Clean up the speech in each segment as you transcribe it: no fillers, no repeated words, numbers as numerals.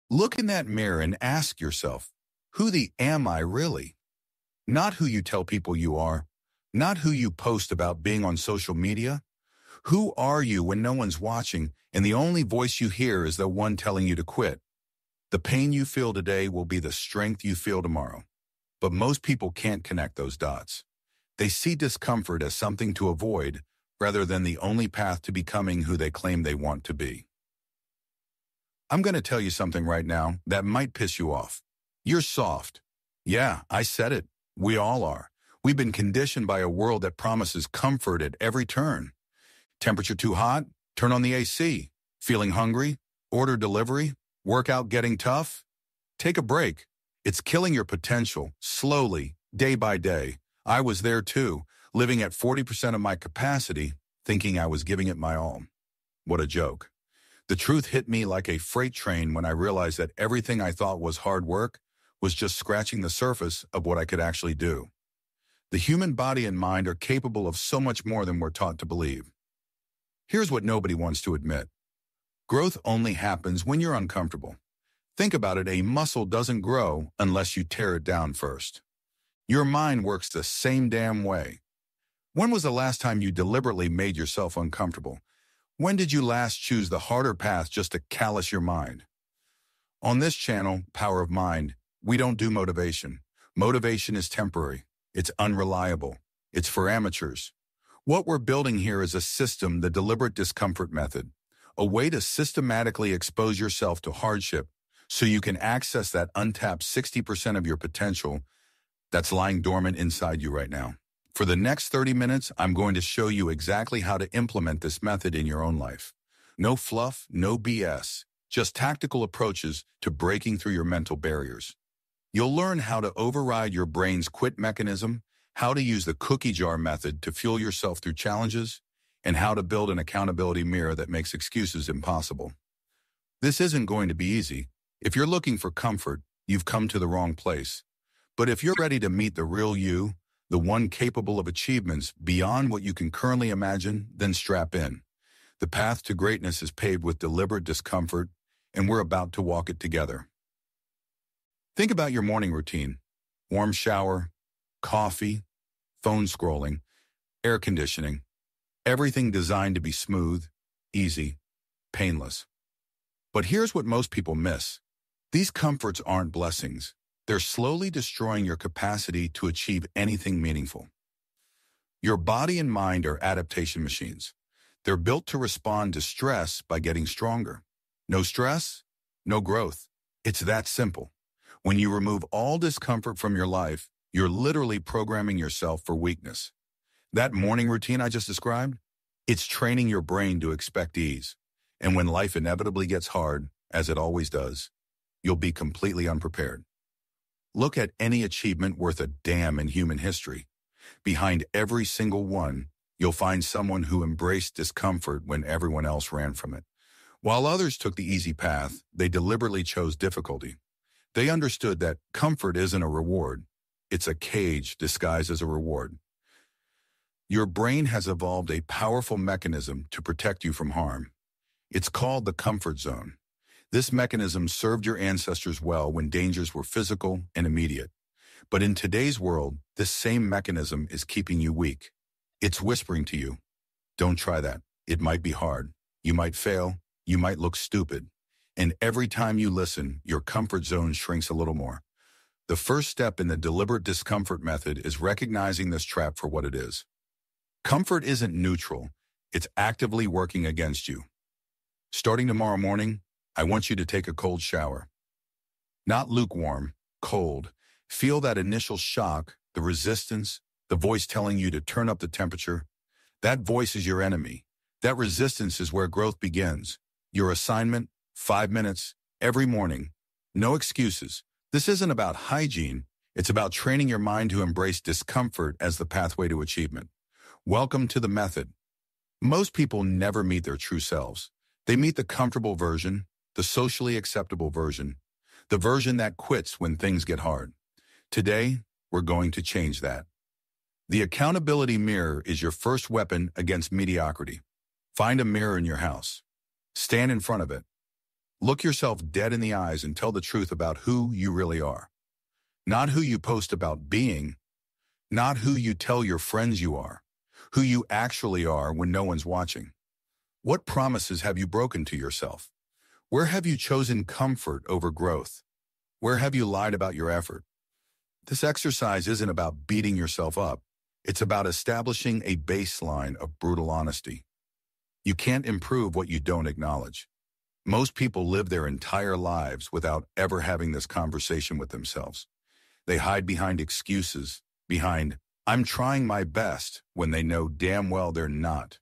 Look in that mirror and ask yourself, who the am I really? Not who you tell people you are, not who you post about being on social media. Who are you when no one's watching and the only voice you hear is the one telling you to quit? The pain you feel today will be the strength you feel tomorrow. But most people can't connect those dots. They see discomfort as something to avoid rather than the only path to becoming who they claim they want to be. I'm going to tell you something right now that might piss you off. You're soft. Yeah, I said it. We all are. We've been conditioned by a world that promises comfort at every turn. Temperature too hot? Turn on the AC. Feeling hungry? Order delivery? Workout getting tough? Take a break. It's killing your potential, slowly, day by day. I was there too, living at 40% of my capacity, thinking I was giving it my all. What a joke. The truth hit me like a freight train when I realized that everything I thought was hard work was just scratching the surface of what I could actually do. The human body and mind are capable of so much more than we're taught to believe. Here's what nobody wants to admit. Growth only happens when you're uncomfortable. Think about it, a muscle doesn't grow unless you tear it down first. Your mind works the same damn way. When was the last time you deliberately made yourself uncomfortable? When did you last choose the harder path just to callous your mind? On this channel, Power of Mind, we don't do motivation. Motivation is temporary. It's unreliable. It's for amateurs. What we're building here is a system, the deliberate discomfort method, a way to systematically expose yourself to hardship so you can access that untapped 60% of your potential that's lying dormant inside you right now. For the next 30 minutes, I'm going to show you exactly how to implement this method in your own life. No fluff, no BS, just tactical approaches to breaking through your mental barriers. You'll learn how to override your brain's quit mechanism, how to use the cookie jar method to fuel yourself through challenges, and how to build an accountability mirror that makes excuses impossible. This isn't going to be easy. If you're looking for comfort, you've come to the wrong place. But if you're ready to meet the real you, the one capable of achievements beyond what you can currently imagine, then strap in. The path to greatness is paved with deliberate discomfort, and we're about to walk it together. Think about your morning routine. Warm shower, coffee, phone scrolling, air conditioning. Everything designed to be smooth, easy, painless. But here's what most people miss. These comforts aren't blessings. They're slowly destroying your capacity to achieve anything meaningful. Your body and mind are adaptation machines. They're built to respond to stress by getting stronger. No stress, no growth. It's that simple. When you remove all discomfort from your life, you're literally programming yourself for weakness. That morning routine I just described, it's training your brain to expect ease. And when life inevitably gets hard, as it always does, you'll be completely unprepared. Look at any achievement worth a damn in human history. Behind every single one, you'll find someone who embraced discomfort when everyone else ran from it. While others took the easy path, they deliberately chose difficulty. They understood that comfort isn't a reward. It's a cage disguised as a reward. Your brain has evolved a powerful mechanism to protect you from harm. It's called the comfort zone. This mechanism served your ancestors well when dangers were physical and immediate. But in today's world, this same mechanism is keeping you weak. It's whispering to you, don't try that. It might be hard. You might fail. You might look stupid. And every time you listen, your comfort zone shrinks a little more. The first step in the deliberate discomfort method is recognizing this trap for what it is. Comfort isn't neutral. It's actively working against you. Starting tomorrow morning, I want you to take a cold shower. Not lukewarm, cold. Feel that initial shock, the resistance, the voice telling you to turn up the temperature. That voice is your enemy. That resistance is where growth begins. Your assignment, 5 minutes, every morning. No excuses. This isn't about hygiene. It's about training your mind to embrace discomfort as the pathway to achievement. Welcome to the method. Most people never meet their true selves. They meet the comfortable version, the socially acceptable version, the version that quits when things get hard. Today, we're going to change that. The accountability mirror is your first weapon against mediocrity. Find a mirror in your house. Stand in front of it. Look yourself dead in the eyes and tell the truth about who you really are. Not who you post about being, not who you tell your friends you are, who you actually are when no one's watching. What promises have you broken to yourself? Where have you chosen comfort over growth? Where have you lied about your effort? This exercise isn't about beating yourself up. It's about establishing a baseline of brutal honesty. You can't improve what you don't acknowledge. Most people live their entire lives without ever having this conversation with themselves. They hide behind excuses, behind, "I'm trying my best," when they know damn well they're not.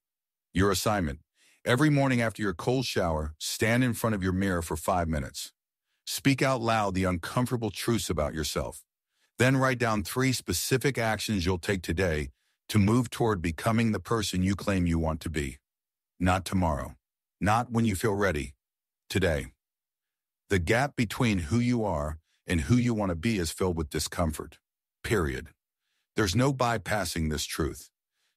Your assignment: every morning after your cold shower, stand in front of your mirror for 5 minutes. Speak out loud the uncomfortable truths about yourself. Then write down 3 specific actions you'll take today to move toward becoming the person you claim you want to be. Not tomorrow. Not when you feel ready. Today. The gap between who you are and who you want to be is filled with discomfort. Period. There's no bypassing this truth.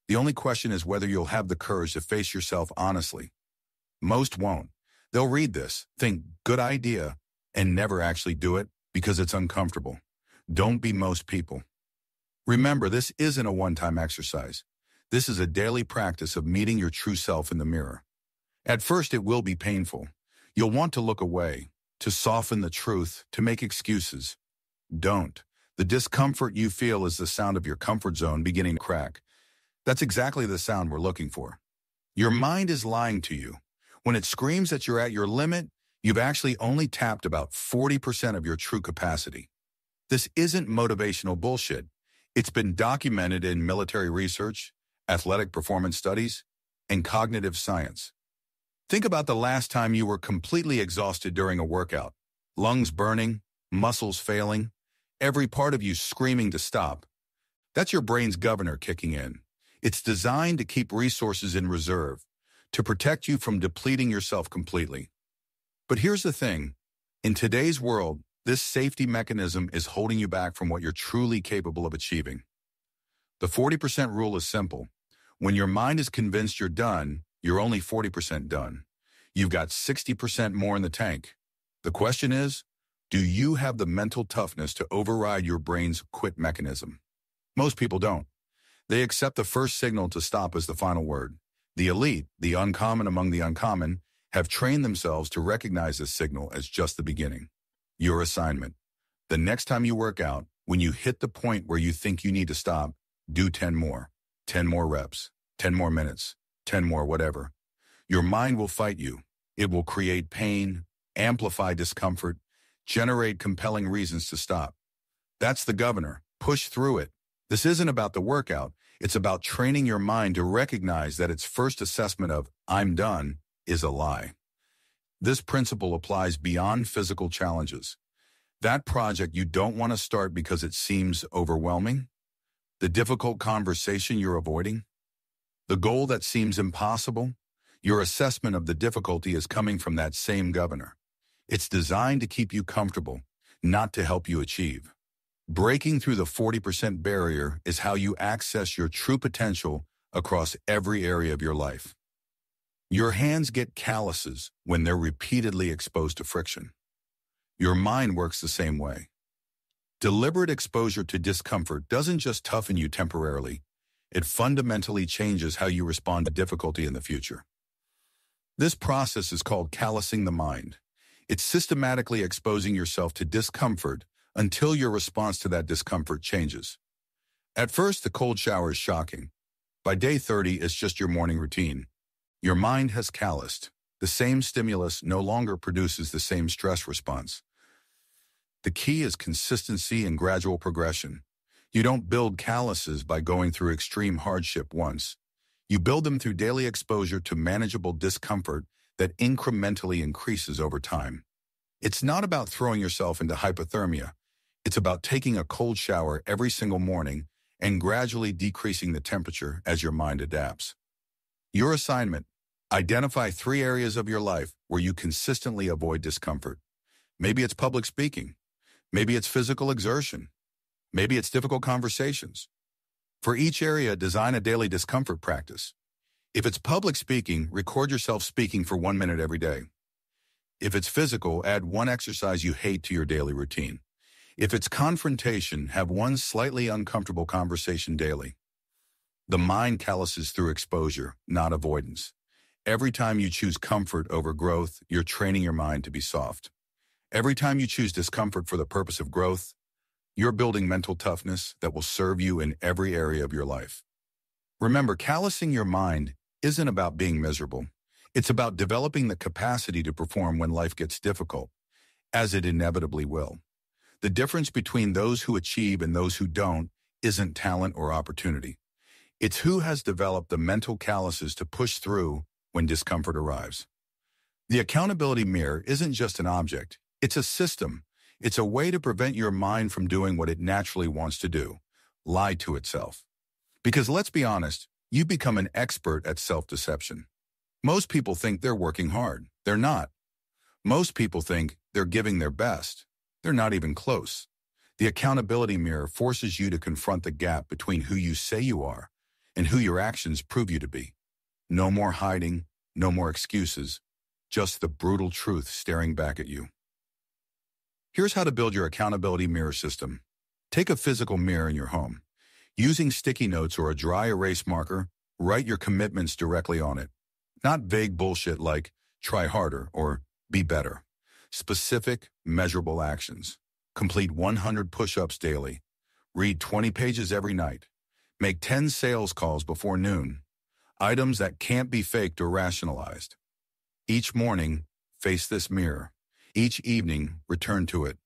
The only question is whether you'll have the courage to face yourself honestly. Most won't. They'll read this, think, "Good idea," and never actually do it because it's uncomfortable. Don't be most people. Remember, this isn't a one-time exercise. This is a daily practice of meeting your true self in the mirror. At first, it will be painful. You'll want to look away, to soften the truth, to make excuses. Don't. The discomfort you feel is the sound of your comfort zone beginning to crack. That's exactly the sound we're looking for. Your mind is lying to you. When it screams that you're at your limit, you've actually only tapped about 40% of your true capacity. This isn't motivational bullshit. It's been documented in military research, athletic performance studies, and cognitive science. Think about the last time you were completely exhausted during a workout. Lungs burning, muscles failing, every part of you screaming to stop. That's your brain's governor kicking in. It's designed to keep resources in reserve, to protect you from depleting yourself completely. But here's the thing. In today's world, this safety mechanism is holding you back from what you're truly capable of achieving. The 40% rule is simple. When your mind is convinced you're done, you're only 40% done. You've got 60% more in the tank. The question is, do you have the mental toughness to override your brain's quit mechanism? Most people don't. They accept the first signal to stop as the final word. The elite, the uncommon among the uncommon, have trained themselves to recognize this signal as just the beginning. Your assignment: the next time you work out, when you hit the point where you think you need to stop, do 10 more. 10 more reps, 10 more minutes, 10 more whatever. Your mind will fight you. It will create pain, amplify discomfort, generate compelling reasons to stop. That's the governor. Push through it. This isn't about the workout. It's about training your mind to recognize that its first assessment of "I'm done" is a lie. This principle applies beyond physical challenges. That project you don't want to start because it seems overwhelming, the difficult conversation you're avoiding, the goal that seems impossible, your assessment of the difficulty is coming from that same governor. It's designed to keep you comfortable, not to help you achieve. Breaking through the 40% barrier is how you access your true potential across every area of your life. Your hands get calluses when they're repeatedly exposed to friction. Your mind works the same way. Deliberate exposure to discomfort doesn't just toughen you temporarily, it fundamentally changes how you respond to difficulty in the future. This process is called callousing the mind. It's systematically exposing yourself to discomfort until your response to that discomfort changes. At first, the cold shower is shocking. By day 30, it's just your morning routine. Your mind has calloused. The same stimulus no longer produces the same stress response. The key is consistency and gradual progression. You don't build calluses by going through extreme hardship once. You build them through daily exposure to manageable discomfort that incrementally increases over time. It's not about throwing yourself into hypothermia. It's about taking a cold shower every single morning and gradually decreasing the temperature as your mind adapts. Your assignment: identify 3 areas of your life where you consistently avoid discomfort. Maybe it's public speaking. Maybe it's physical exertion. Maybe it's difficult conversations. For each area, design a daily discomfort practice. If it's public speaking, record yourself speaking for 1 minute every day. If it's physical, add one exercise you hate to your daily routine. If it's confrontation, have one slightly uncomfortable conversation daily. The mind calluses through exposure, not avoidance. Every time you choose comfort over growth, you're training your mind to be soft. Every time you choose discomfort for the purpose of growth, you're building mental toughness that will serve you in every area of your life. Remember, callousing your mind isn't about being miserable. It's about developing the capacity to perform when life gets difficult, as it inevitably will. The difference between those who achieve and those who don't isn't talent or opportunity. It's who has developed the mental calluses to push through when discomfort arrives. The accountability mirror isn't just an object. It's a system. It's a way to prevent your mind from doing what it naturally wants to do, lie to itself. Because let's be honest, you become an expert at self-deception. Most people think they're working hard. They're not. Most people think they're giving their best. They're not even close. The accountability mirror forces you to confront the gap between who you say you are and who your actions prove you to be. No more hiding, no more excuses, just the brutal truth staring back at you. Here's how to build your accountability mirror system. Take a physical mirror in your home. Using sticky notes or a dry erase marker, write your commitments directly on it. Not vague bullshit like, try harder or be better. Specific, measurable actions. Complete 100 push-ups daily. Read 20 pages every night. Make 10 sales calls before noon. Items that can't be faked or rationalized. Each morning, face this mirror. Each evening, return to it.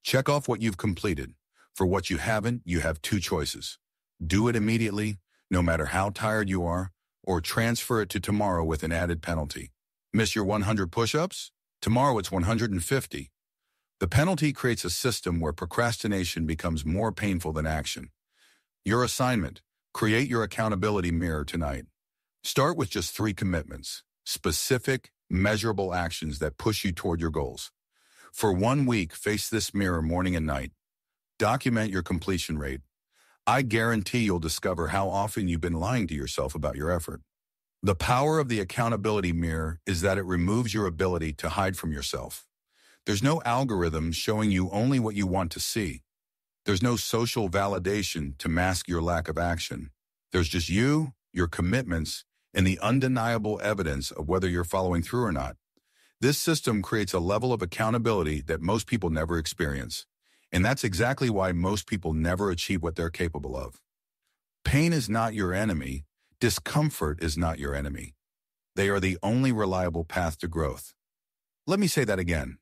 Check off what you've completed. For what you haven't, you have two choices. Do it immediately, no matter how tired you are, or transfer it to tomorrow with an added penalty. Miss your 100 push-ups? Tomorrow it's 150. The penalty creates a system where procrastination becomes more painful than action. Your assignment: create your accountability mirror tonight. Start with just 3 commitments, specific, measurable actions that push you toward your goals. For 1 week, face this mirror morning and night. Document your completion rate. I guarantee you'll discover how often you've been lying to yourself about your effort. The power of the accountability mirror is that it removes your ability to hide from yourself. There's no algorithm showing you only what you want to see. There's no social validation to mask your lack of action. There's just you, your commitments, and the undeniable evidence of whether you're following through or not. This system creates a level of accountability that most people never experience. And that's exactly why most people never achieve what they're capable of. Pain is not your enemy. Discomfort is not your enemy. They are the only reliable path to growth. Let me say that again.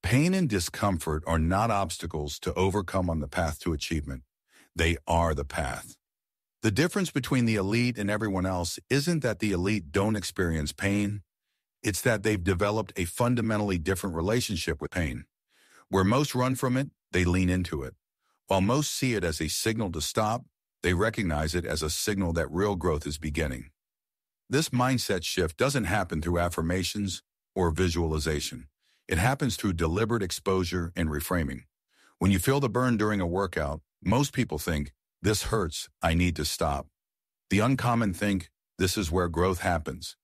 Pain and discomfort are not obstacles to overcome on the path to achievement. They are the path. The difference between the elite and everyone else isn't that the elite don't experience pain. It's that they've developed a fundamentally different relationship with pain. Where most run from it, they lean into it. While most see it as a signal to stop, they recognize it as a signal that real growth is beginning. This mindset shift doesn't happen through affirmations or visualization. It happens through deliberate exposure and reframing. When you feel the burn during a workout, most people think, "This hurts, I need to stop." The uncommon think, "This is where growth happens."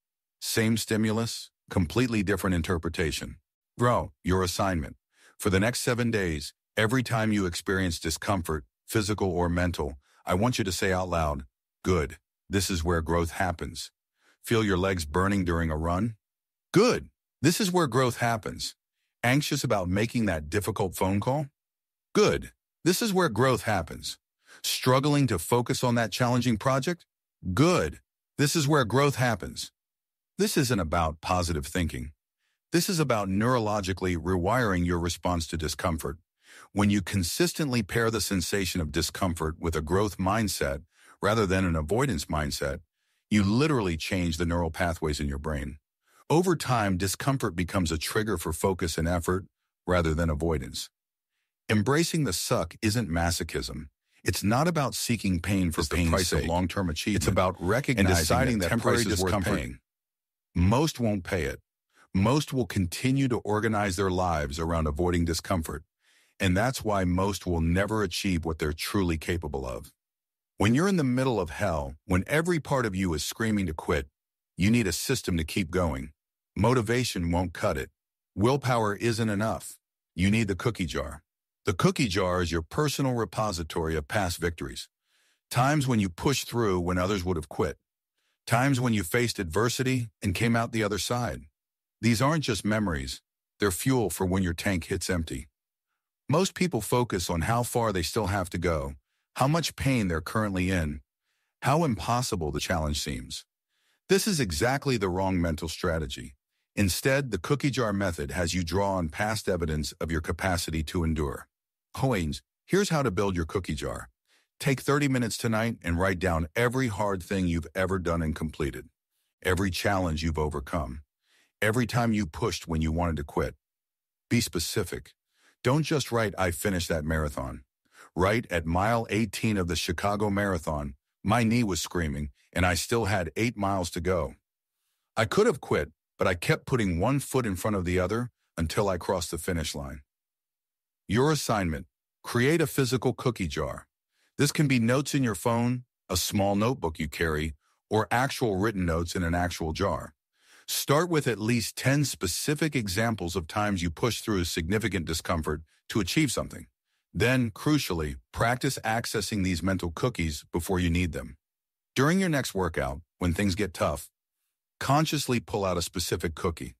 Same stimulus, completely different interpretation. Bro, your assignment. For the next 7 days, every time you experience discomfort, physical or mental, I want you to say out loud, "Good, this is where growth happens." Feel your legs burning during a run? Good, this is where growth happens. Anxious about making that difficult phone call? Good, this is where growth happens. Struggling to focus on that challenging project? Good, this is where growth happens. This isn't about positive thinking. This is about neurologically rewiring your response to discomfort. When you consistently pair the sensation of discomfort with a growth mindset rather than an avoidance mindset, you literally change the neural pathways in your brain. Over time, discomfort becomes a trigger for focus and effort rather than avoidance. Embracing the suck isn't masochism. It's not about seeking pain for pain's price of long-term achievement. It's about recognizing and deciding that temporary discomfort. Most won't pay it. Most will continue to organize their lives around avoiding discomfort. And that's why most will never achieve what they're truly capable of. When you're in the middle of hell, when every part of you is screaming to quit, you need a system to keep going. Motivation won't cut it. Willpower isn't enough. You need the cookie jar. The cookie jar is your personal repository of past victories. Times when you pushed through when others would have quit. Times when you faced adversity and came out the other side. These aren't just memories. They're fuel for when your tank hits empty. Most people focus on how far they still have to go, how much pain they're currently in, how impossible the challenge seems. This is exactly the wrong mental strategy. Instead, the cookie jar method has you draw on past evidence of your capacity to endure. Here's how to build your cookie jar. Take 30 minutes tonight and write down every hard thing you've ever done and completed, every challenge you've overcome, every time you pushed when you wanted to quit. Be specific. Don't just write, "I finished that marathon." Write, "At mile 18 of the Chicago Marathon, my knee was screaming, and I still had 8 miles to go. I could have quit, but I kept putting one foot in front of the other until I crossed the finish line." Your assignment: create a physical cookie jar. This can be notes in your phone, a small notebook you carry, or actual written notes in an actual jar. Start with at least 10 specific examples of times you pushed through significant discomfort to achieve something. Then, crucially, practice accessing these mental cookies before you need them. During your next workout, when things get tough, consciously pull out a specific cookie.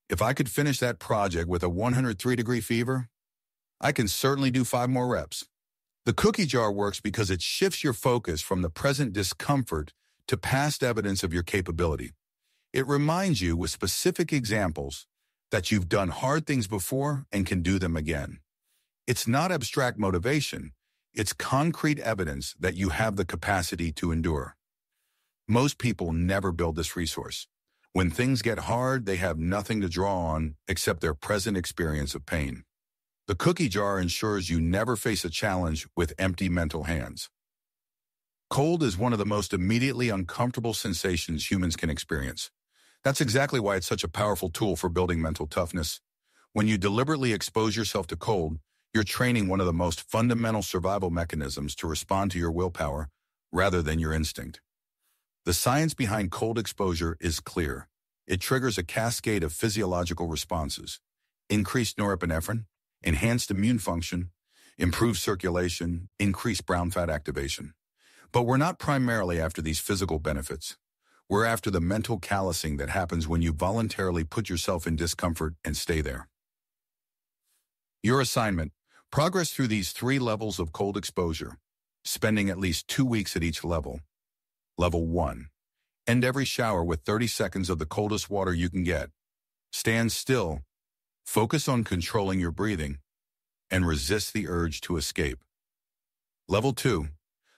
If I could finish that project with a 103-degree fever, I can certainly do 5 more reps. The cookie jar works because it shifts your focus from the present discomfort to past evidence of your capability. It reminds you with specific examples that you've done hard things before and can do them again. It's not abstract motivation. It's concrete evidence that you have the capacity to endure. Most people never build this resource. When things get hard, they have nothing to draw on except their present experience of pain. The cookie jar ensures you never face a challenge with empty mental hands. Cold is one of the most immediately uncomfortable sensations humans can experience. That's exactly why it's such a powerful tool for building mental toughness. When you deliberately expose yourself to cold, you're training one of the most fundamental survival mechanisms to respond to your willpower rather than your instinct. The science behind cold exposure is clear. It triggers a cascade of physiological responses: increased norepinephrine, enhanced immune function, improved circulation, increased brown fat activation. But we're not primarily after these physical benefits. We're after the mental callousing that happens when you voluntarily put yourself in discomfort and stay there. Your assignment: progress through these 3 levels of cold exposure, spending at least 2 weeks at each level. Level 1. End every shower with 30 seconds of the coldest water you can get. Stand still, focus on controlling your breathing, and resist the urge to escape. Level 2.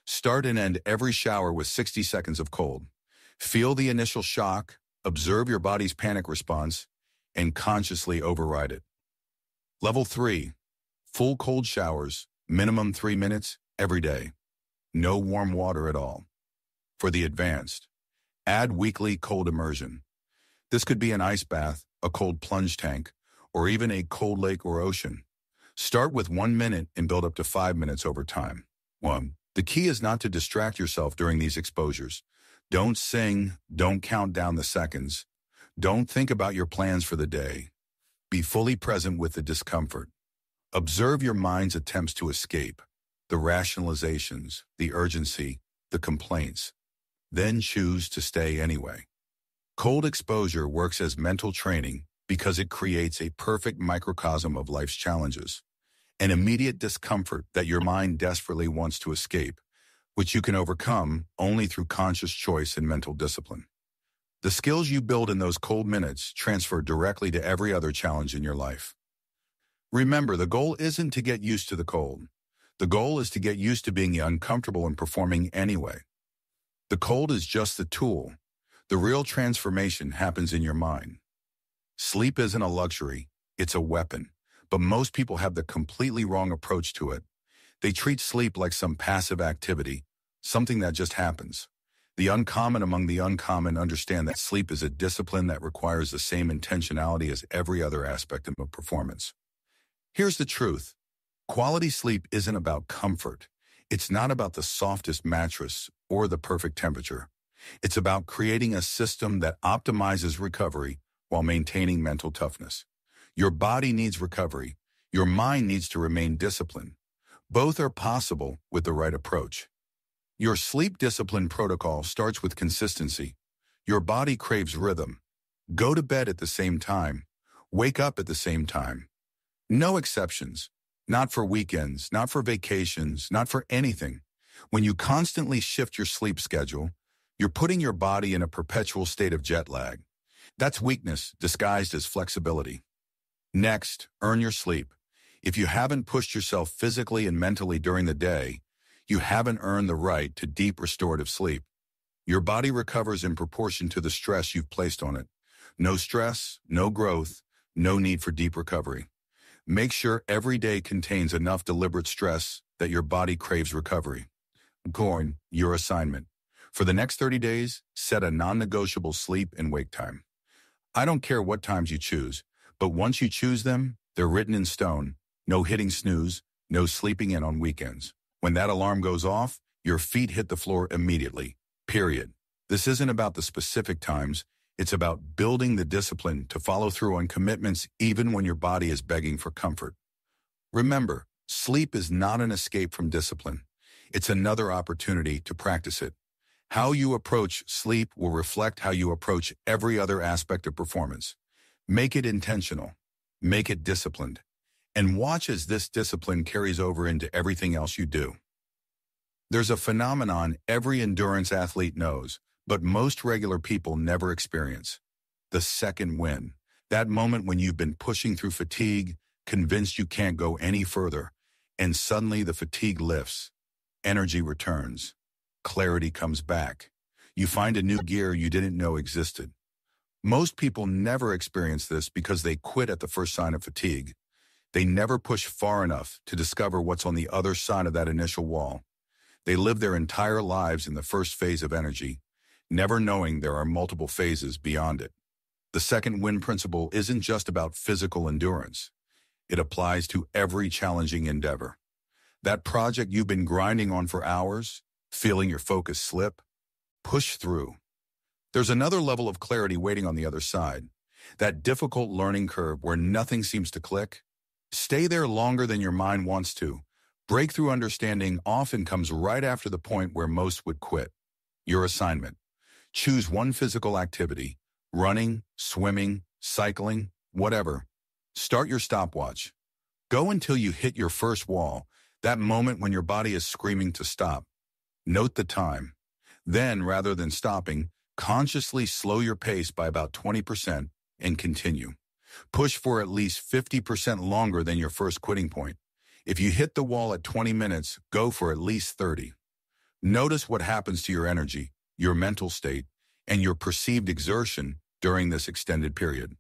Start and end every shower with 60 seconds of cold. Feel the initial shock, observe your body's panic response, and consciously override it. Level 3. Full cold showers, minimum 3 minutes, every day. No warm water at all. For the advanced, add weekly cold immersion. This could be an ice bath, a cold plunge tank, or even a cold lake or ocean. Start with 1 minute and build up to 5 minutes over time. 1. The key is not to distract yourself during these exposures. Don't sing, don't count down the seconds. Don't think about your plans for the day. Be fully present with the discomfort. Observe your mind's attempts to escape, the rationalizations, the urgency, the complaints. Then choose to stay anyway. Cold exposure works as mental training because it creates a perfect microcosm of life's challenges, an immediate discomfort that your mind desperately wants to escape, which you can overcome only through conscious choice and mental discipline. The skills you build in those cold minutes transfer directly to every other challenge in your life. Remember, the goal isn't to get used to the cold. The goal is to get used to being uncomfortable and performing anyway. The cold is just the tool. The real transformation happens in your mind. Sleep isn't a luxury, it's a weapon. But most people have the completely wrong approach to it. They treat sleep like some passive activity, something that just happens. The uncommon among the uncommon understand that sleep is a discipline that requires the same intentionality as every other aspect of performance. Here's the truth. Quality sleep isn't about comfort. It's not about the softest mattress or the perfect temperature. It's about creating a system that optimizes recovery while maintaining mental toughness. Your body needs recovery. Your mind needs to remain disciplined. Both are possible with the right approach. Your sleep discipline protocol starts with consistency. Your body craves rhythm. Go to bed at the same time. Wake up at the same time. No exceptions. Not for weekends, not for vacations, not for anything. When you constantly shift your sleep schedule, you're putting your body in a perpetual state of jet lag. That's weakness disguised as flexibility. Next, earn your sleep. If you haven't pushed yourself physically and mentally during the day, you haven't earned the right to deep restorative sleep. Your body recovers in proportion to the stress you've placed on it. No stress, no growth, no need for deep recovery. Make sure every day contains enough deliberate stress that your body craves recovery. Coin, your assignment. For the next 30 days, set a non-negotiable sleep and wake time. I don't care what times you choose, but once you choose them, they're written in stone. No hitting snooze, no sleeping in on weekends. When that alarm goes off, your feet hit the floor immediately. Period. This isn't about the specific times. It's about building the discipline to follow through on commitments even when your body is begging for comfort. Remember, sleep is not an escape from discipline. It's another opportunity to practice it. How you approach sleep will reflect how you approach every other aspect of performance. Make it intentional. Make it disciplined. And watch as this discipline carries over into everything else you do. There's a phenomenon every endurance athlete knows, but most regular people never experience. The second win. That moment when you've been pushing through fatigue, convinced you can't go any further, and suddenly the fatigue lifts. Energy returns. Clarity comes back. You find a new gear you didn't know existed. Most people never experience this because they quit at the first sign of fatigue. They never push far enough to discover what's on the other side of that initial wall. They live their entire lives in the first phase of energy, never knowing there are multiple phases beyond it. The second win principle isn't just about physical endurance. It applies to every challenging endeavor. That project you've been grinding on for hours, feeling your focus slip, push through. There's another level of clarity waiting on the other side. That difficult learning curve where nothing seems to click. Stay there longer than your mind wants to. Breakthrough understanding often comes right after the point where most would quit. Your assignment. Choose one physical activity. Running, swimming, cycling, whatever. Start your stopwatch. Go until you hit your first wall, that moment when your body is screaming to stop. Note the time. Then, rather than stopping, consciously slow your pace by about 20% and continue. Push for at least 50% longer than your first quitting point. If you hit the wall at 20 minutes, go for at least 30. Notice what happens to your energy, your mental state, and your perceived exertion during this extended period.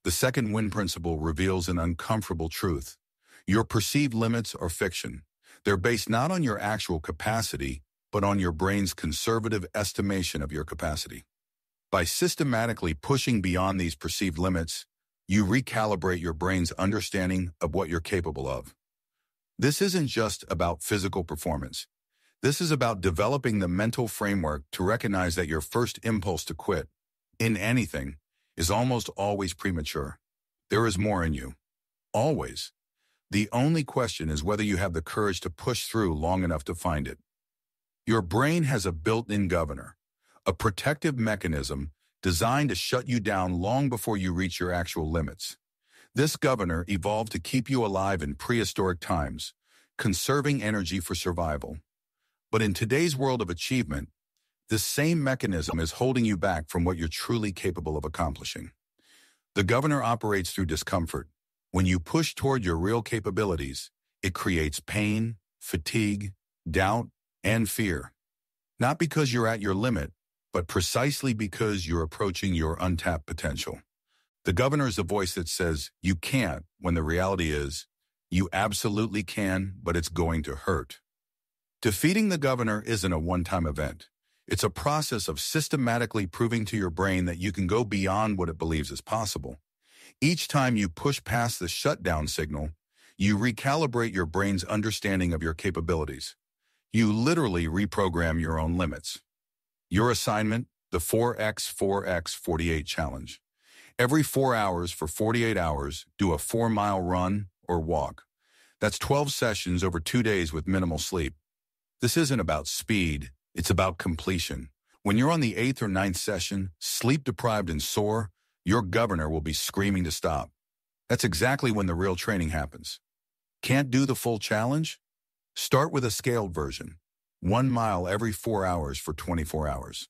The second win principle reveals an uncomfortable truth. Your perceived limits are fiction. They're based not on your actual capacity, but on your brain's conservative estimation of your capacity. By systematically pushing beyond these perceived limits, you recalibrate your brain's understanding of what you're capable of. This isn't just about physical performance. This is about developing the mental framework to recognize that your first impulse to quit, in anything, is almost always premature. There is more in you. Always. The only question is whether you have the courage to push through long enough to find it. Your brain has a built-in governor, a protective mechanism designed to shut you down long before you reach your actual limits. This governor evolved to keep you alive in prehistoric times, conserving energy for survival. But in today's world of achievement, this same mechanism is holding you back from what you're truly capable of accomplishing. The governor operates through discomfort. When you push toward your real capabilities, it creates pain, fatigue, doubt, and fear. Not because you're at your limit, but precisely because you're approaching your untapped potential. The governor is a voice that says, you can't, when the reality is, you absolutely can, but it's going to hurt. Defeating the governor isn't a one-time event. It's a process of systematically proving to your brain that you can go beyond what it believes is possible. Each time you push past the shutdown signal, you recalibrate your brain's understanding of your capabilities. You literally reprogram your own limits. Your assignment, the 4x4x48 challenge. Every 4 hours for 48 hours, do a 4-mile run or walk. That's 12 sessions over 2 days with minimal sleep. This isn't about speed, it's about completion. When you're on the 8th or 9th session, sleep-deprived and sore, your governor will be screaming to stop. That's exactly when the real training happens. Can't do the full challenge? Start with a scaled version. 1 mile every 4 hours for 24 hours.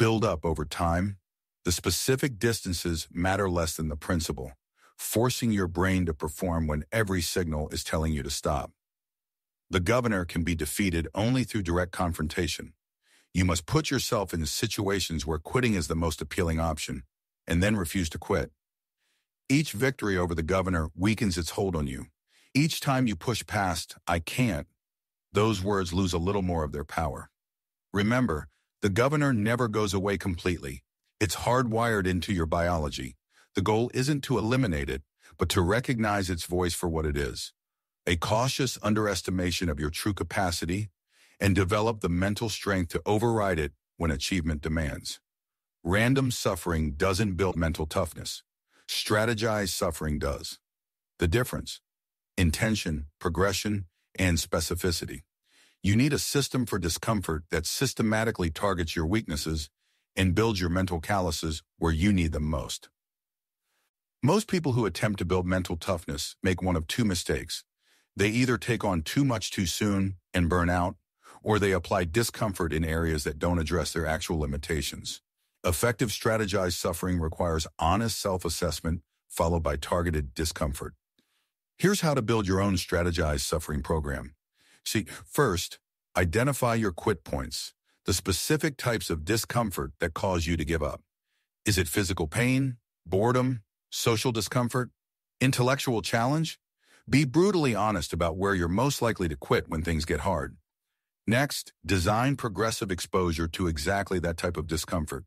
Build up over time. The specific distances matter less than the principle, forcing your brain to perform when every signal is telling you to stop. The governor can be defeated only through direct confrontation. You must put yourself in situations where quitting is the most appealing option, and then refuse to quit. Each victory over the governor weakens its hold on you. Each time you push past, "I can't," those words lose a little more of their power. Remember, the governor never goes away completely. It's hardwired into your biology. The goal isn't to eliminate it, but to recognize its voice for what it is, a cautious underestimation of your true capacity, and develop the mental strength to override it when achievement demands. Random suffering doesn't build mental toughness. Strategized suffering does. The difference: intention, progression, and specificity. You need a system for discomfort that systematically targets your weaknesses and builds your mental calluses where you need them most. Most people who attempt to build mental toughness make one of two mistakes. They either take on too much too soon and burn out, or they apply discomfort in areas that don't address their actual limitations. Effective strategized suffering requires honest self-assessment followed by targeted discomfort. Here's how to build your own strategized suffering program. See, first, identify your quit points, the specific types of discomfort that cause you to give up. Is it physical pain, boredom, social discomfort, intellectual challenge? Be brutally honest about where you're most likely to quit when things get hard. Next, design progressive exposure to exactly that type of discomfort.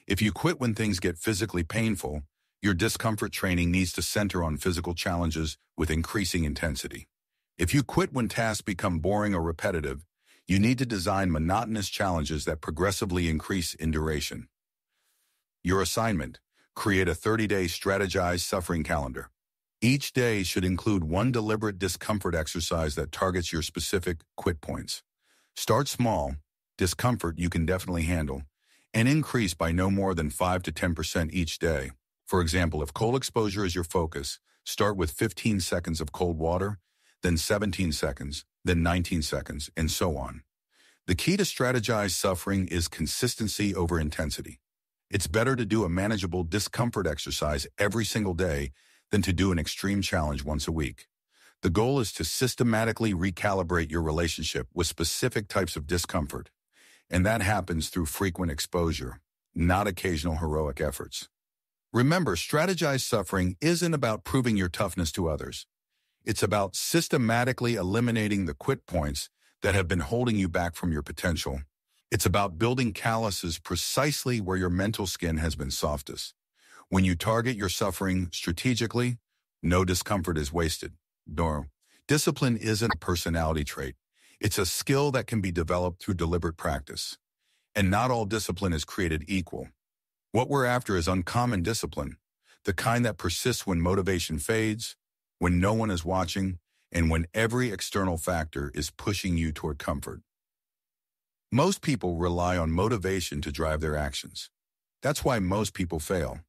If you quit when things get physically painful, your discomfort training needs to center on physical challenges with increasing intensity. If you quit when tasks become boring or repetitive, you need to design monotonous challenges that progressively increase in duration. Your assignment: create a 30-day strategized suffering calendar. Each day should include one deliberate discomfort exercise that targets your specific quit points. Start small, discomfort you can definitely handle, and increase by no more than 5 to 10% each day. For example, if cold exposure is your focus, start with 15 seconds of cold water, then 17 seconds, then 19 seconds, and so on. The key to strategized suffering is consistency over intensity. It's better to do a manageable discomfort exercise every single day than to do an extreme challenge once a week. The goal is to systematically recalibrate your relationship with specific types of discomfort, and that happens through frequent exposure, not occasional heroic efforts. Remember, strategized suffering isn't about proving your toughness to others. It's about systematically eliminating the quit points that have been holding you back from your potential. It's about building calluses precisely where your mental skin has been softest. When you target your suffering strategically, no discomfort is wasted. Discipline isn't a personality trait. It's a skill that can be developed through deliberate practice. And not all discipline is created equal. What we're after is uncommon discipline, the kind that persists when motivation fades, when no one is watching, and when every external factor is pushing you toward comfort. Most people rely on motivation to drive their actions. That's why most people fail.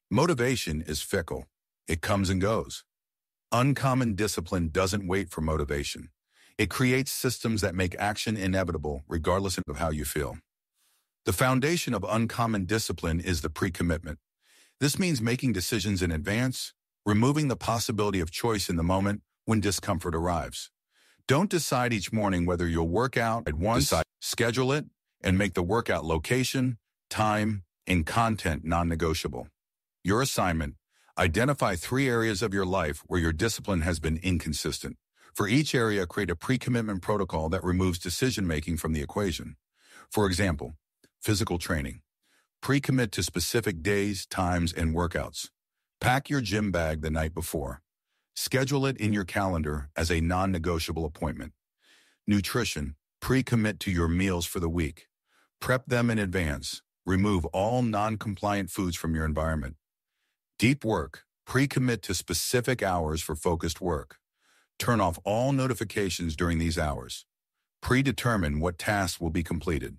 Motivation is fickle. It comes and goes. Uncommon discipline doesn't wait for motivation. It creates systems that make action inevitable regardless of how you feel. The foundation of uncommon discipline is the pre-commitment. This means making decisions in advance, removing the possibility of choice in the moment when discomfort arrives. Don't decide each morning whether you'll work out at once. Schedule it and make the workout location, time, and content non-negotiable. Your assignment: identify 3 areas of your life where your discipline has been inconsistent. For each area, create a pre-commitment protocol that removes decision-making from the equation. For example, physical training. Pre-commit to specific days, times, and workouts. Pack your gym bag the night before. Schedule it in your calendar as a non-negotiable appointment. Nutrition. Pre-commit to your meals for the week. Prep them in advance. Remove all non-compliant foods from your environment. Deep work. Pre-commit to specific hours for focused work. Turn off all notifications during these hours. Predetermine what tasks will be completed.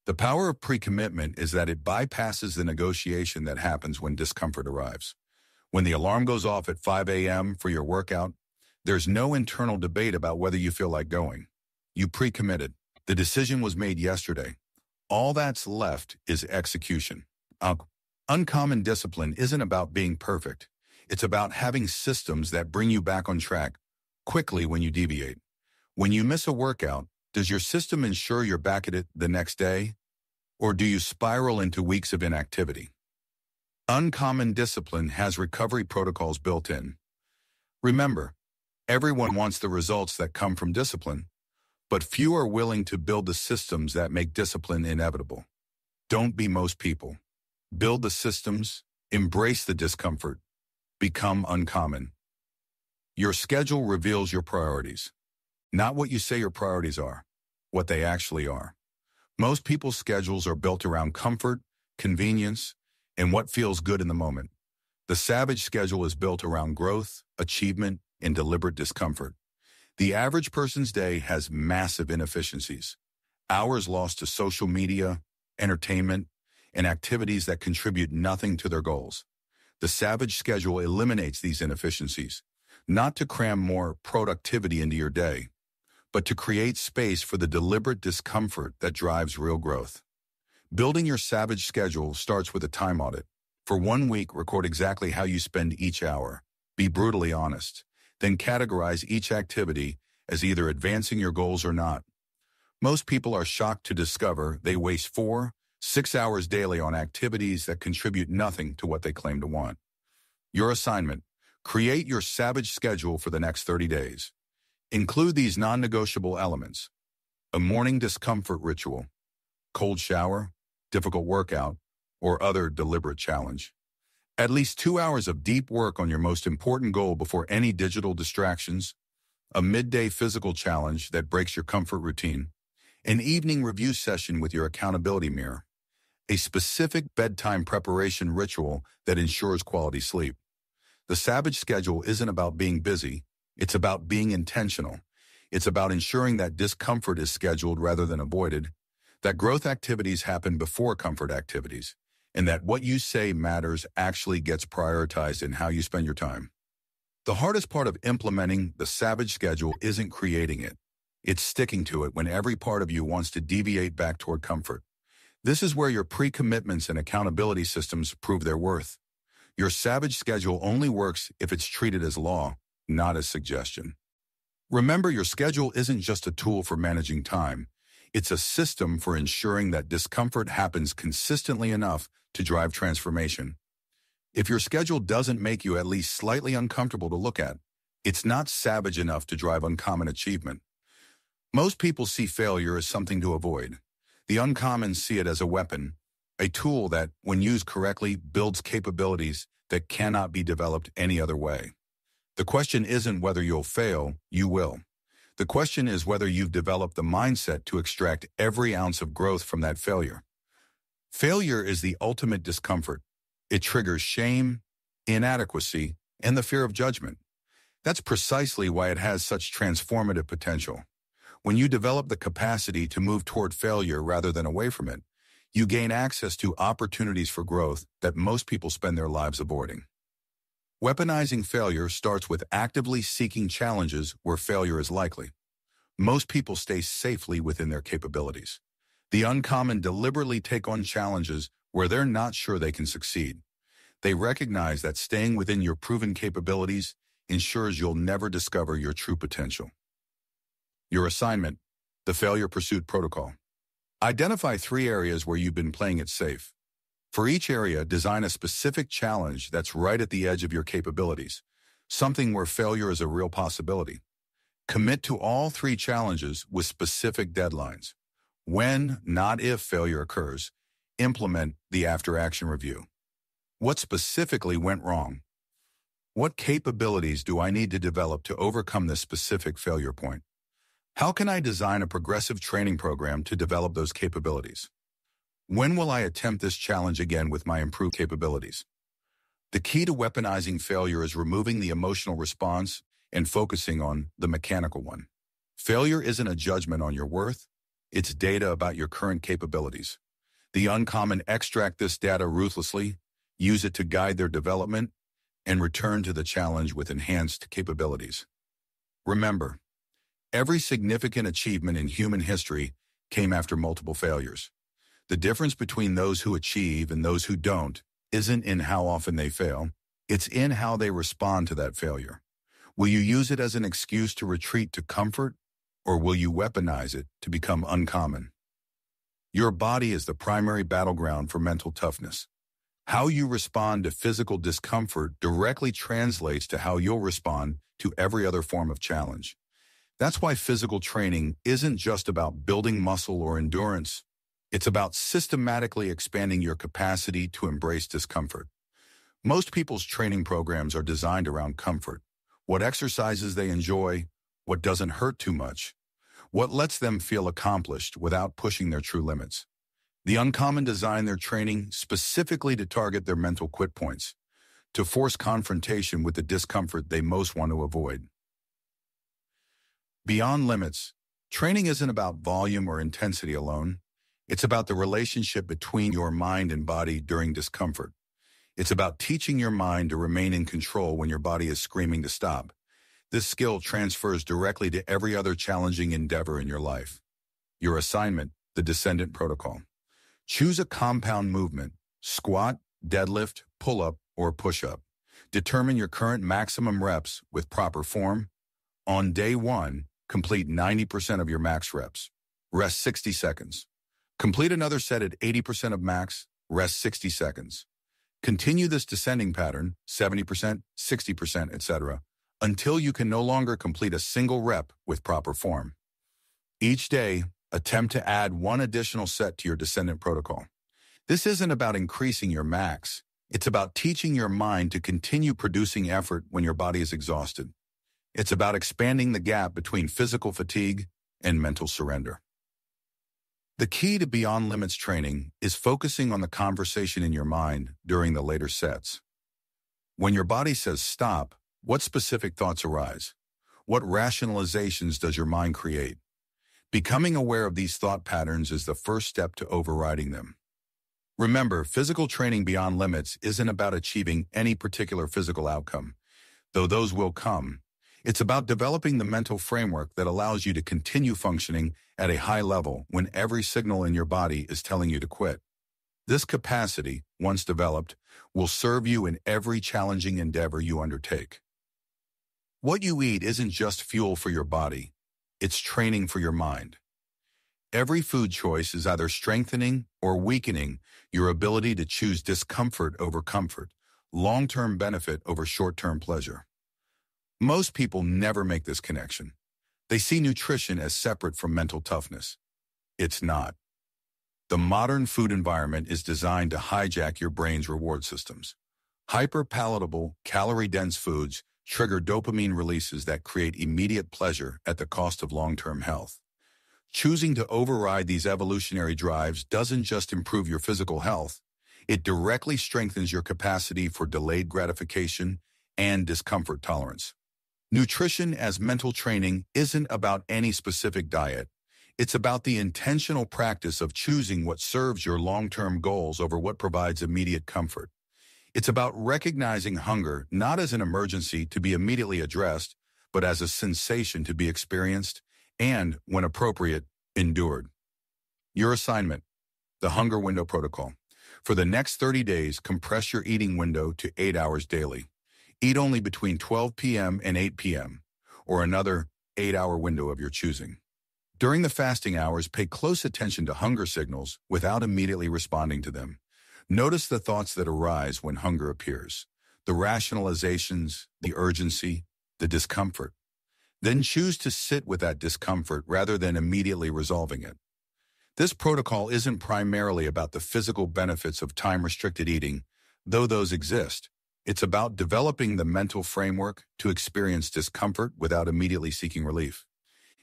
The power of pre-commitment is that it bypasses the negotiation that happens when discomfort arrives. When the alarm goes off at 5 a.m. for your workout, there's no internal debate about whether you feel like going. You pre-committed. The decision was made yesterday. All that's left is execution. Uncommon discipline isn't about being perfect. It's about having systems that bring you back on track quickly when you deviate. When you miss a workout, does your system ensure you're back at it the next day? Or do you spiral into weeks of inactivity? Uncommon discipline has recovery protocols built in. Remember, everyone wants the results that come from discipline, but few are willing to build the systems that make discipline inevitable. Don't be most people. Build the systems, embrace the discomfort, become uncommon. Your schedule reveals your priorities. Not what you say your priorities are, what they actually are. Most people's schedules are built around comfort, convenience, and what feels good in the moment. The savage schedule is built around growth, achievement, and deliberate discomfort. The average person's day has massive inefficiencies. Hours lost to social media, entertainment, and activities that contribute nothing to their goals. The savage schedule eliminates these inefficiencies, not to cram more productivity into your day, but to create space for the deliberate discomfort that drives real growth. Building your savage schedule starts with a time audit. For 1 week, record exactly how you spend each hour. Be brutally honest. Then categorize each activity as either advancing your goals or not. Most people are shocked to discover they waste 4-6 hours daily on activities that contribute nothing to what they claim to want. Your assignment: create your savage schedule for the next 30 days. Include these non-negotiable elements: a morning discomfort ritual, cold shower, difficult workout, or other deliberate challenge. At least 2 hours of deep work on your most important goal before any digital distractions, a midday physical challenge that breaks your comfort routine, an evening review session with your accountability mirror, a specific bedtime preparation ritual that ensures quality sleep. The savage schedule isn't about being busy, it's about being intentional. It's about ensuring that discomfort is scheduled rather than avoided, that growth activities happen before comfort activities, and that what you say matters actually gets prioritized in how you spend your time. The hardest part of implementing the savage schedule isn't creating it. It's sticking to it when every part of you wants to deviate back toward comfort. This is where your pre-commitments and accountability systems prove their worth. Your savage schedule only works if it's treated as law, not as suggestion. Remember, your schedule isn't just a tool for managing time. It's a system for ensuring that discomfort happens consistently enough to drive transformation. If your schedule doesn't make you at least slightly uncomfortable to look at, it's not savage enough to drive uncommon achievement. Most people see failure as something to avoid. The uncommon see it as a weapon, a tool that, when used correctly, builds capabilities that cannot be developed any other way. The question isn't whether you'll fail, you will. The question is whether you've developed the mindset to extract every ounce of growth from that failure. Failure is the ultimate discomfort. It triggers shame, inadequacy, and the fear of judgment. That's precisely why it has such transformative potential. When you develop the capacity to move toward failure rather than away from it, you gain access to opportunities for growth that most people spend their lives avoiding. Weaponizing failure starts with actively seeking challenges where failure is likely. Most people stay safely within their capabilities. The uncommon deliberately take on challenges where they're not sure they can succeed. They recognize that staying within your proven capabilities ensures you'll never discover your true potential. Your assignment: the failure pursuit protocol. Identify 3 areas where you've been playing it safe. For each area, design a specific challenge that's right at the edge of your capabilities, something where failure is a real possibility. Commit to all 3 challenges with specific deadlines. When, not if, failure occurs, implement the after-action review. What specifically went wrong? What capabilities do I need to develop to overcome this specific failure point? How can I design a progressive training program to develop those capabilities? When will I attempt this challenge again with my improved capabilities? The key to weaponizing failure is removing the emotional response and focusing on the mechanical one. Failure isn't a judgment on your worth, it's data about your current capabilities. The uncommon extract this data ruthlessly, use it to guide their development, and return to the challenge with enhanced capabilities. Remember, every significant achievement in human history came after multiple failures. The difference between those who achieve and those who don't isn't in how often they fail, it's in how they respond to that failure. Will you use it as an excuse to retreat to comfort, or will you weaponize it to become uncommon? Your body is the primary battleground for mental toughness. How you respond to physical discomfort directly translates to how you'll respond to every other form of challenge. That's why physical training isn't just about building muscle or endurance. It's about systematically expanding your capacity to embrace discomfort. Most people's training programs are designed around comfort. What exercises they enjoy, what doesn't hurt too much, what lets them feel accomplished without pushing their true limits. The uncommon design their training specifically to target their mental quit points, to force confrontation with the discomfort they most want to avoid. Beyond limits, training isn't about volume or intensity alone. It's about the relationship between your mind and body during discomfort. It's about teaching your mind to remain in control when your body is screaming to stop. This skill transfers directly to every other challenging endeavor in your life. Your assignment, the descendant protocol. Choose a compound movement, squat, deadlift, pull-up, or push-up. Determine your current maximum reps with proper form. On day 1, complete 90% of your max reps. Rest 60 seconds. Complete another set at 80% of max, rest 60 seconds. Continue this descending pattern, 70%, 60%, etc., until you can no longer complete a single rep with proper form. Each day, attempt to add one additional set to your descendant protocol. This isn't about increasing your max. It's about teaching your mind to continue producing effort when your body is exhausted. It's about expanding the gap between physical fatigue and mental surrender. The key to Beyond Limits training is focusing on the conversation in your mind during the later sets. When your body says stop, what specific thoughts arise? What rationalizations does your mind create? Becoming aware of these thought patterns is the first step to overriding them. Remember, physical training beyond limits isn't about achieving any particular physical outcome, though those will come. It's about developing the mental framework that allows you to continue functioning at a high level when every signal in your body is telling you to quit. This capacity, once developed, will serve you in every challenging endeavor you undertake. What you eat isn't just fuel for your body, it's training for your mind. Every food choice is either strengthening or weakening your ability to choose discomfort over comfort, long-term benefit over short-term pleasure. Most people never make this connection. They see nutrition as separate from mental toughness. It's not. The modern food environment is designed to hijack your brain's reward systems. Hyper-palatable, calorie-dense foods trigger dopamine releases that create immediate pleasure at the cost of long-term health. Choosing to override these evolutionary drives doesn't just improve your physical health, it directly strengthens your capacity for delayed gratification and discomfort tolerance. Nutrition as mental training isn't about any specific diet. It's about the intentional practice of choosing what serves your long-term goals over what provides immediate comfort. It's about recognizing hunger not as an emergency to be immediately addressed, but as a sensation to be experienced and, when appropriate, endured. Your assignment, the Hunger Window Protocol. For the next 30 days, compress your eating window to 8 hours daily. Eat only between 12 p.m. and 8 p.m., or another 8-hour window of your choosing. During the fasting hours, pay close attention to hunger signals without immediately responding to them. Notice the thoughts that arise when hunger appears, the rationalizations, the urgency, the discomfort. Then choose to sit with that discomfort rather than immediately resolving it. This protocol isn't primarily about the physical benefits of time-restricted eating, though those exist. It's about developing the mental framework to experience discomfort without immediately seeking relief.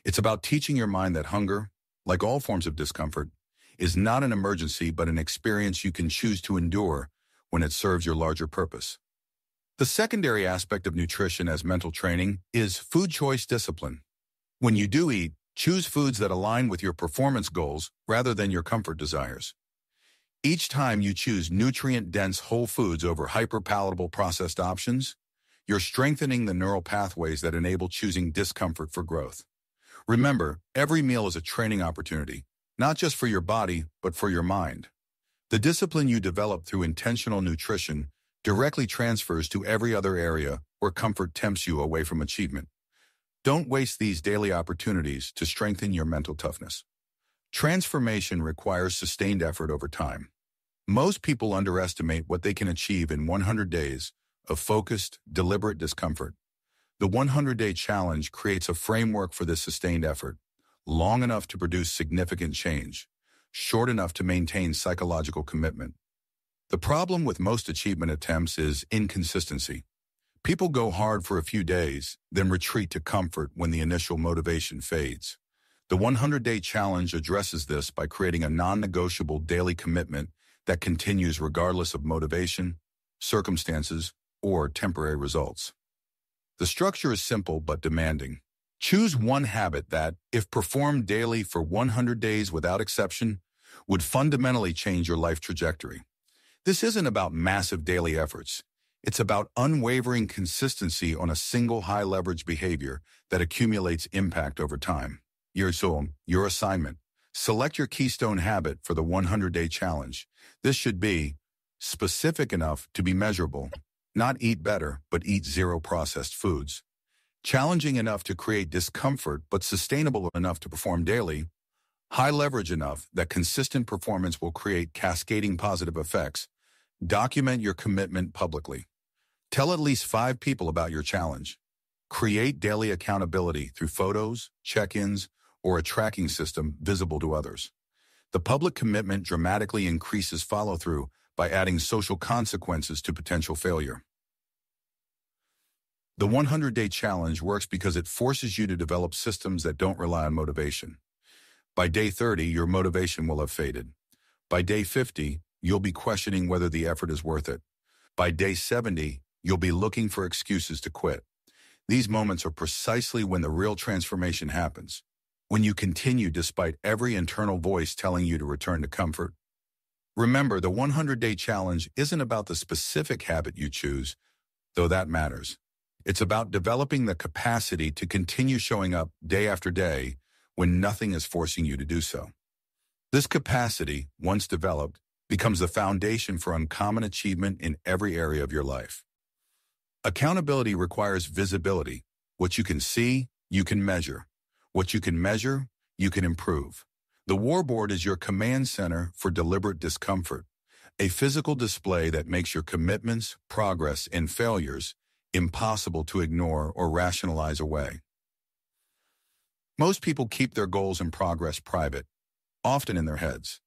It's about teaching your mind that hunger, like all forms of discomfort, is not an emergency but an experience you can choose to endure when it serves your larger purpose. The secondary aspect of nutrition as mental training is food choice discipline. When you do eat, choose foods that align with your performance goals rather than your comfort desires. Each time you choose nutrient-dense whole foods over hyper-palatable processed options, you're strengthening the neural pathways that enable choosing discomfort for growth. Remember, every meal is a training opportunity, not just for your body, but for your mind. The discipline you develop through intentional nutrition directly transfers to every other area where comfort tempts you away from achievement. Don't waste these daily opportunities to strengthen your mental toughness. Transformation requires sustained effort over time. Most people underestimate what they can achieve in 100 days of focused, deliberate discomfort. The 100-day challenge creates a framework for this sustained effort, long enough to produce significant change, short enough to maintain psychological commitment. The problem with most achievement attempts is inconsistency. People go hard for a few days, then retreat to comfort when the initial motivation fades. The 100-day challenge addresses this by creating a non-negotiable daily commitment that continues regardless of motivation, circumstances, or temporary results. The structure is simple but demanding. Choose one habit that, if performed daily for 100 days without exception, would fundamentally change your life trajectory. This isn't about massive daily efforts. It's about unwavering consistency on a single high-leverage behavior that accumulates impact over time. Your assignment. Select your keystone habit for the 100-day challenge. This should be specific enough to be measurable. Not eat better, but eat zero processed foods. Challenging enough to create discomfort, but sustainable enough to perform daily. High leverage enough that consistent performance will create cascading positive effects. Document your commitment publicly. Tell at least 5 people about your challenge. Create daily accountability through photos, check-ins, or a tracking system visible to others. The public commitment dramatically increases follow-through by adding social consequences to potential failure. The 100-day challenge works because it forces you to develop systems that don't rely on motivation. By day 30, your motivation will have faded. By day 50, you'll be questioning whether the effort is worth it. By day 70, you'll be looking for excuses to quit. These moments are precisely when the real transformation happens, when you continue despite every internal voice telling you to return to comfort. Remember, the 100-day challenge isn't about the specific habit you choose, though that matters. It's about developing the capacity to continue showing up day after day when nothing is forcing you to do so. This capacity, once developed, becomes the foundation for uncommon achievement in every area of your life. Accountability requires visibility. What you can see, you can measure. What you can measure, you can improve. The warboard is your command center for deliberate discomfort, a physical display that makes your commitments, progress, and failures impossible to ignore or rationalize away. Most people keep their goals and progress private, often in their heads.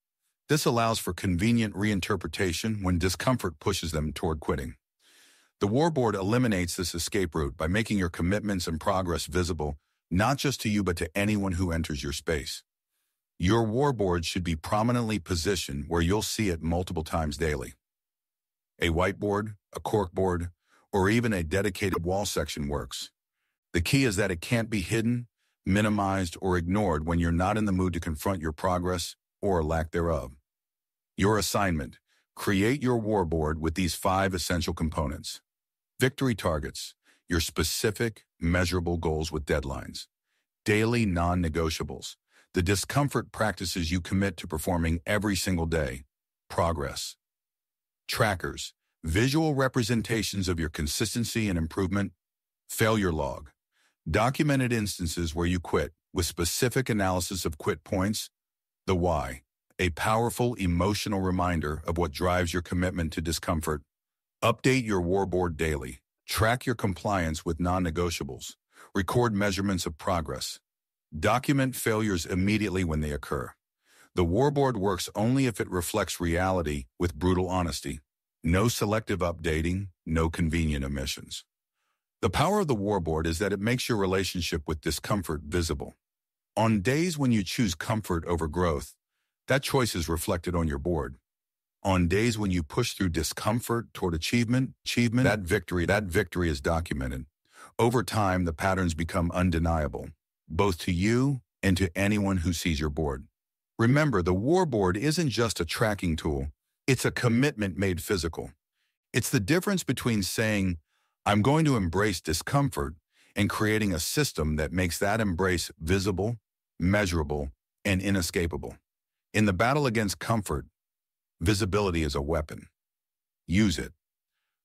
This allows for convenient reinterpretation when discomfort pushes them toward quitting. The warboard eliminates this escape route by making your commitments and progress visible, not just to you but to anyone who enters your space. Your warboard should be prominently positioned where you'll see it multiple times daily. A whiteboard, a corkboard, or even a dedicated wall section works. The key is that it can't be hidden, minimized, or ignored when you're not in the mood to confront your progress or lack thereof. Your assignment: create your warboard with these 5 essential components. Victory targets: your specific, measurable goals with deadlines. Daily non-negotiables: the discomfort practices you commit to performing every single day. Progress. Trackers: visual representations of your consistency and improvement. Failure log: documented instances where you quit, with specific analysis of quit points. The why: a powerful emotional reminder of what drives your commitment to discomfort. Update your warboard daily. Track your compliance with non-negotiables. Record measurements of progress. Document failures immediately when they occur. The warboard works only if it reflects reality with brutal honesty. No selective updating, no convenient omissions. The power of the warboard is that it makes your relationship with discomfort visible. On days when you choose comfort over growth, that choice is reflected on your board. On days when you push through discomfort toward achievement, that victory is documented. Over time, the patterns become undeniable, both to you and to anyone who sees your board. Remember, the war board isn't just a tracking tool, it's a commitment made physical. It's the difference between saying, I'm going to embrace discomfort, and creating a system that makes that embrace visible, measurable, and inescapable. In the battle against comfort, visibility is a weapon. Use it.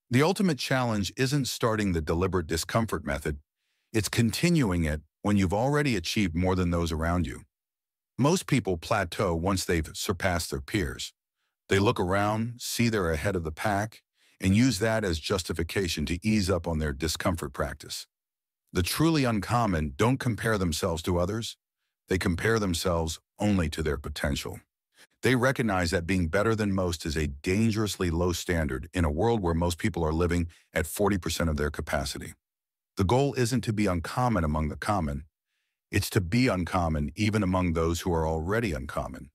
The ultimate challenge isn't starting the deliberate discomfort method, it's continuing it when you've already achieved more than those around you. Most people plateau once they've surpassed their peers. They look around, see they're ahead of the pack, and use that as justification to ease up on their discomfort practice. The truly uncommon don't compare themselves to others. They compare themselves only to their potential. They recognize that being better than most is a dangerously low standard in a world where most people are living at 40% of their capacity. The goal isn't to be uncommon among the common. It's to be uncommon even among those who are already uncommon.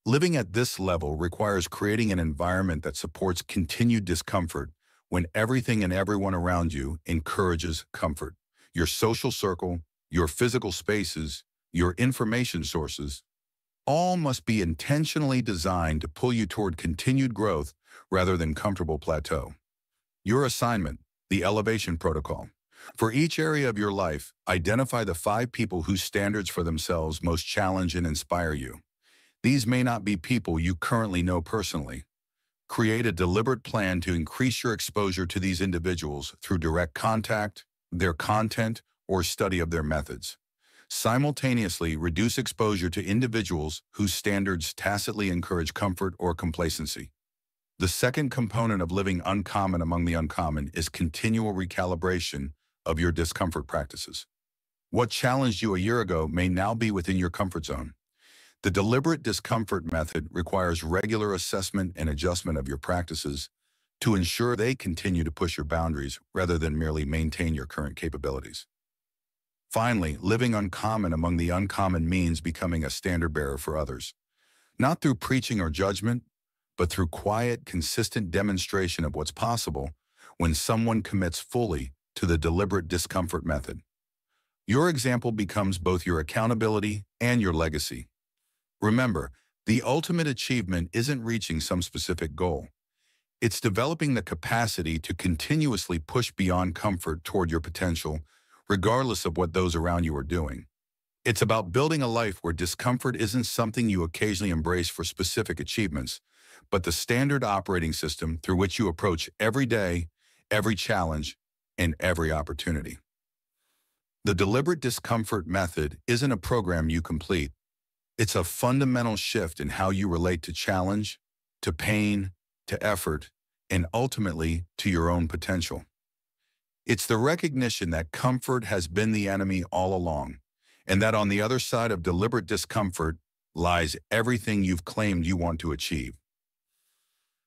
Living at this level requires creating an environment that supports continued discomfort when everything and everyone around you encourages comfort. Your social circle, your physical spaces, your information sources, all must be intentionally designed to pull you toward continued growth rather than comfortable plateau. Your assignment, the elevation protocol. For each area of your life, identify the 5 people whose standards for themselves most challenge and inspire you. These may not be people you currently know personally. Create a deliberate plan to increase your exposure to these individuals through direct contact, their content, or study of their methods. Simultaneously, reduce exposure to individuals whose standards tacitly encourage comfort or complacency. The second component of living uncommon among the uncommon is continual recalibration of your discomfort practices. What challenged you a year ago may now be within your comfort zone. The deliberate discomfort method requires regular assessment and adjustment of your practices to ensure they continue to push your boundaries rather than merely maintain your current capabilities. Finally, living uncommon among the uncommon means becoming a standard bearer for others, not through preaching or judgment, but through quiet, consistent demonstration of what's possible when someone commits fully to the deliberate discomfort method. Your example becomes both your accountability and your legacy. Remember, the ultimate achievement isn't reaching some specific goal. It's developing the capacity to continuously push beyond comfort toward your potential, regardless of what those around you are doing. It's about building a life where discomfort isn't something you occasionally embrace for specific achievements, but the standard operating system through which you approach every day, every challenge, and every opportunity. The deliberate discomfort method isn't a program you complete. It's a fundamental shift in how you relate to challenge, to pain, to effort, and ultimately to your own potential. It's the recognition that comfort has been the enemy all along, and that on the other side of deliberate discomfort lies everything you've claimed you want to achieve.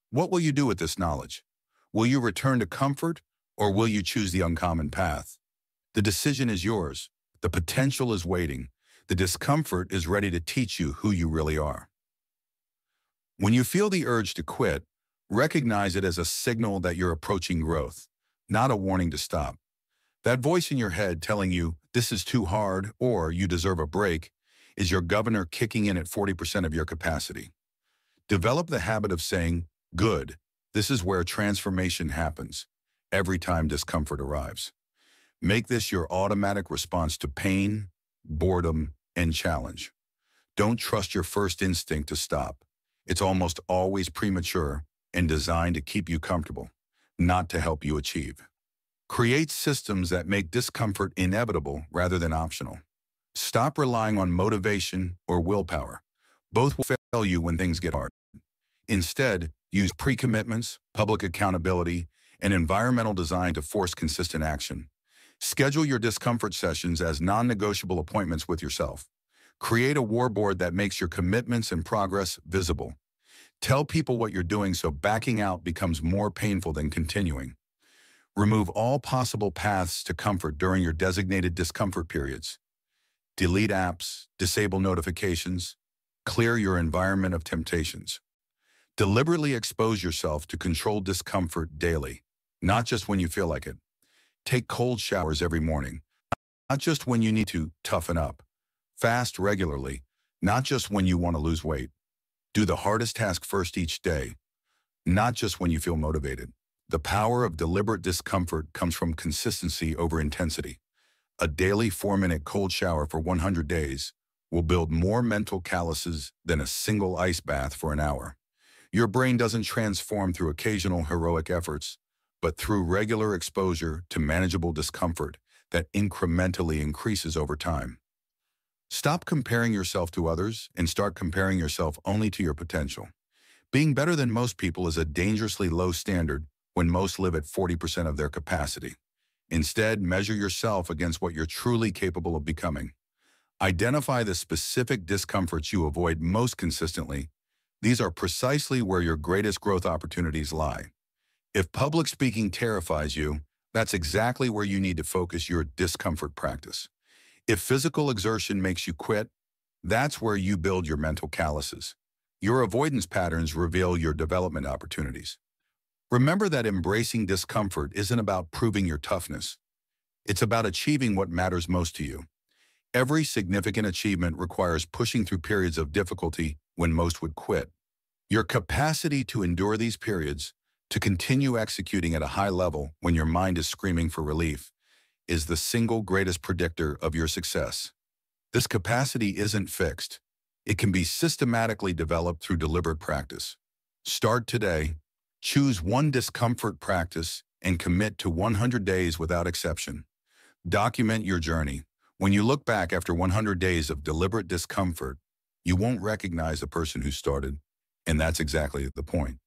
What will you do with this knowledge? Will you return to comfort, or will you choose the uncommon path? The decision is yours. The potential is waiting. The discomfort is ready to teach you who you really are. When you feel the urge to quit, recognize it as a signal that you're approaching growth, not a warning to stop. That voice in your head telling you, this is too hard, or you deserve a break, is your governor kicking in at 40% of your capacity. Develop the habit of saying, good, this is where transformation happens, every time discomfort arrives. Make this your automatic response to pain, boredom, and challenge. Don't trust your first instinct to stop. It's almost always premature and designed to keep you comfortable, not to help you achieve. Create systems that make discomfort inevitable rather than optional. Stop relying on motivation or willpower. Both will fail you when things get hard. Instead, use pre-commitments, public accountability, and environmental design to force consistent action. Schedule your discomfort sessions as non-negotiable appointments with yourself. Create a war board that makes your commitments and progress visible. Tell people what you're doing so backing out becomes more painful than continuing. Remove all possible paths to comfort during your designated discomfort periods. Delete apps, disable notifications, clear your environment of temptations. Deliberately expose yourself to controlled discomfort daily, not just when you feel like it. Take cold showers every morning, not just when you need to toughen up. Fast regularly, not just when you want to lose weight. Do the hardest task first each day, not just when you feel motivated. The power of deliberate discomfort comes from consistency over intensity. A daily 4-minute cold shower for 100 days will build more mental calluses than a single ice bath for an hour. Your brain doesn't transform through occasional heroic efforts, but through regular exposure to manageable discomfort that incrementally increases over time. Stop comparing yourself to others and start comparing yourself only to your potential. Being better than most people is a dangerously low standard when most live at 40% of their capacity. Instead, measure yourself against what you're truly capable of becoming. Identify the specific discomforts you avoid most consistently. These are precisely where your greatest growth opportunities lie. If public speaking terrifies you, that's exactly where you need to focus your discomfort practice. If physical exertion makes you quit, that's where you build your mental calluses. Your avoidance patterns reveal your development opportunities. Remember that embracing discomfort isn't about proving your toughness. It's about achieving what matters most to you. Every significant achievement requires pushing through periods of difficulty when most would quit. Your capacity to endure these periods, to continue executing at a high level when your mind is screaming for relief, is the single greatest predictor of your success. This capacity isn't fixed. It can be systematically developed through deliberate practice. Start today. Choose one discomfort practice and commit to 100 days without exception. Document your journey. When you look back after 100 days of deliberate discomfort, you won't recognize the person who started, and that's exactly the point.